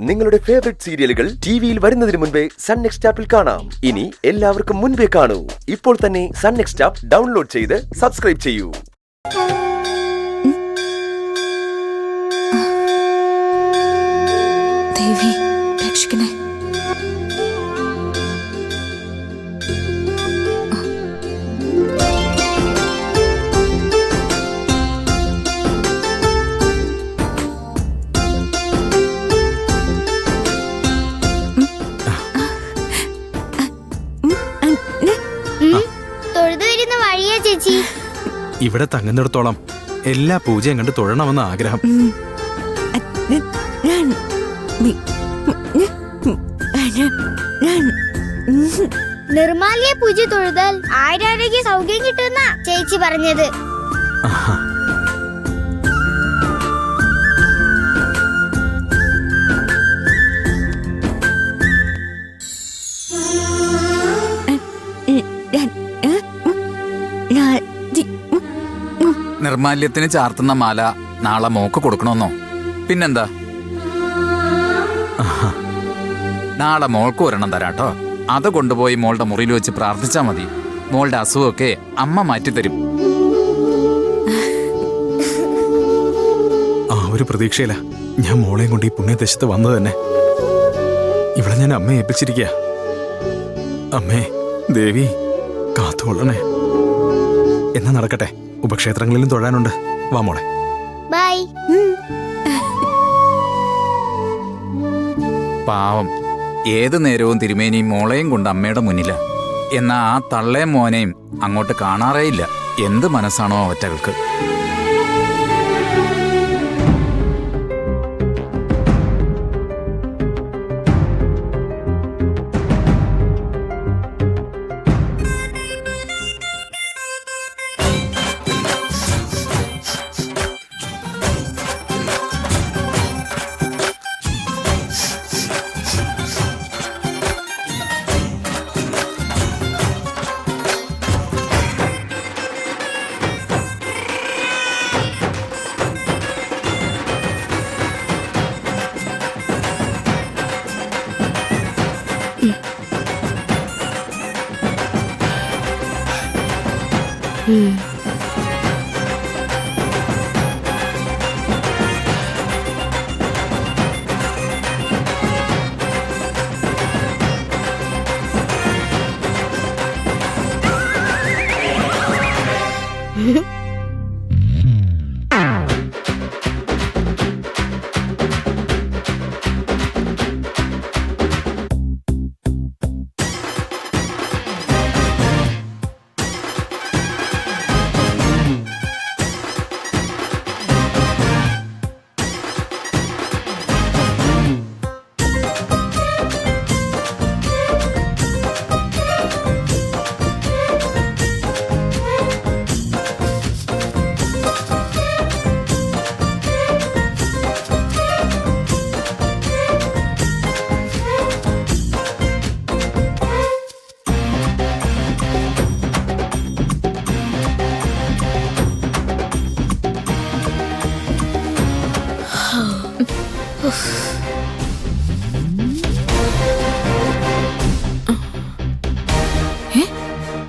നിങ്ങളുടെ ഫേവറേറ്റ് സീരിയലുകൾ ടിവിയിൽ വരുന്നതിന് മുൻപേ സൺ നെക്സ്റ്റ് ആപ്പിൽ കാണാം. ഇനി എല്ലാവർക്കും മുൻപേ കാണൂ. ഇപ്പോൾ തന്നെ സൺ നെക്സ്റ്റ് ആപ്പ് ഡൗൺലോഡ് ചെയ്ത് സബ്സ്ക്രൈബ് ചെയ്യൂ. ദേവി രക്ഷിക്കണേ. ഇവിടെ തങ്ങുന്നിടത്തോളം എല്ലാ പൂജയും കണ്ട് തൊഴണമെന്ന് ആഗ്രഹം. നിർമാല്യ പൂജ തൊഴുതാൽ ആരോഗ്യ സൗഖ്യം കിട്ടുന്ന ചേച്ചി പറഞ്ഞത്. നിർമാല്യത്തിന് ചാർത്തുന്ന മാല നാളെ മോക്ക് കൊടുക്കണമെന്നോ? പിന്നെന്താ, നാളെ മോൾക്ക് ഒരെണ്ണം തരാട്ടോ. അത് കൊണ്ടുപോയി മോളുടെ മുറിയിൽ വെച്ച് പ്രാർത്ഥിച്ചാ മതി. മോളുടെ അസുഖമൊക്കെ അമ്മ മാറ്റിത്തരും. ആ ഒരു പ്രതീക്ഷയില ഞാൻ മോളെയും കൊണ്ട് ഈ പുണ്യദേശത്ത് വന്നത് തന്നെ. ഇവിടെ ഞാൻ അമ്മയെ ഏൽപ്പിച്ചിരിക്കുക. അമ്മേ ദേവി കാത്തുകൊള്ളണേ. എന്നാ നടക്കട്ടെ, ഉപക്ഷേത്രങ്ങളിലും തൊഴാനുണ്ട്. വാ മോളെ. ബൈ. പാവം, ഏതു നേരവും തിരുമേനിയും മോളെയും കൊണ്ട് അമ്മയുടെ മുന്നില. എന്നാ ആ തള്ളയും മോനെയും അങ്ങോട്ട് കാണാറേയില്ല. എന്ത് മനസ്സാണോ അവറ്റകൾക്ക്.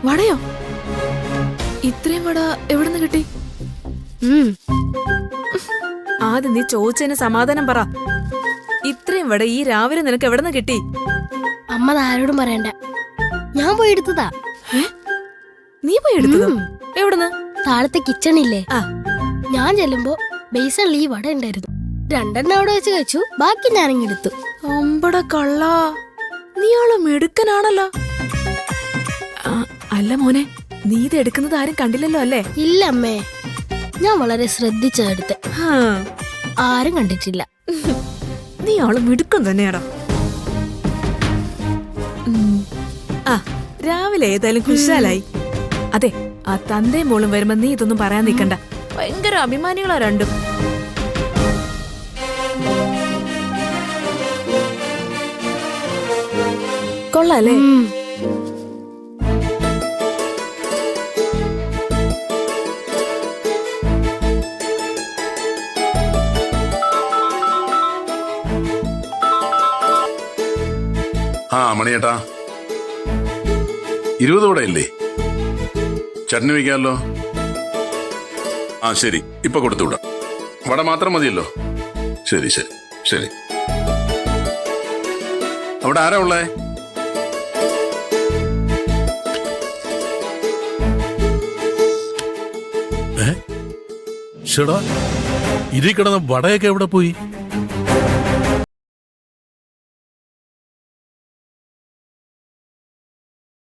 വടയോ? ഇത്രയും വട എവിടുന്ന് കിട്ടി? ആദ്യം നീ ചോദിച്ചതിന് സമാധാനം പറ. ഇത്രയും വട ഈ രാവിലെ നിനക്ക് എവിടുന്ന് കിട്ടി? അമ്മ ആരോടും പറയണ്ട, ഞാൻ പോയി എടുത്തതാ. നീ പോയി എടുത്തതോ? എവിടുന്ന്? താഴത്തെ കിച്ചണില്ലേ, ഞാൻ ചെല്ലുമ്പോ ബേസണിൽ ഈ വട ഉണ്ടായിരുന്നു. രണ്ടെണ്ണം അവിടെ വെച്ച് കഴിച്ചു, ബാക്കി ഞാനിങ്ങെടുത്തു. അമ്പട കള്ള, നീയാളോ മിടുക്കനാണല്ലോ. അല്ല മോനെ, നീ ഇത് എടുക്കുന്നത് ആരും കണ്ടില്ലല്ലോ അല്ലേ? ഇല്ല അമ്മേ, ഞാൻ വളരെ ശ്രദ്ധിച്ചെടുത്ത്, ആരും കണ്ടിട്ടില്ല. നീ ആള് മിടുക്കം തന്നെയാടാ. ആ രാവിലെ ഏതായാലും കുശാലായി. അതെ, ആ തന്തയും മോളും വരുമ്പോ നീ ഇതൊന്നും പറയാൻ നിക്കണ്ട. ഭയങ്കര അഭിമാനികളാ രണ്ടും. കൊള്ളാല്ലേ? മണിയേട്ടാ, 20 വട ഇല്ലേ? ചട്നി വയ്ക്കാമല്ലോ. ശരി, ഇപ്പൊ കൊടുത്തുവിടാം. വട മാത്രം മതിയല്ലോ. ശരി ശരി ശരി. അവിടെ ആരാ ഉള്ളേ? ഷടാ, ഇരി കിടന്ന വടയൊക്കെ എവിടെ പോയി?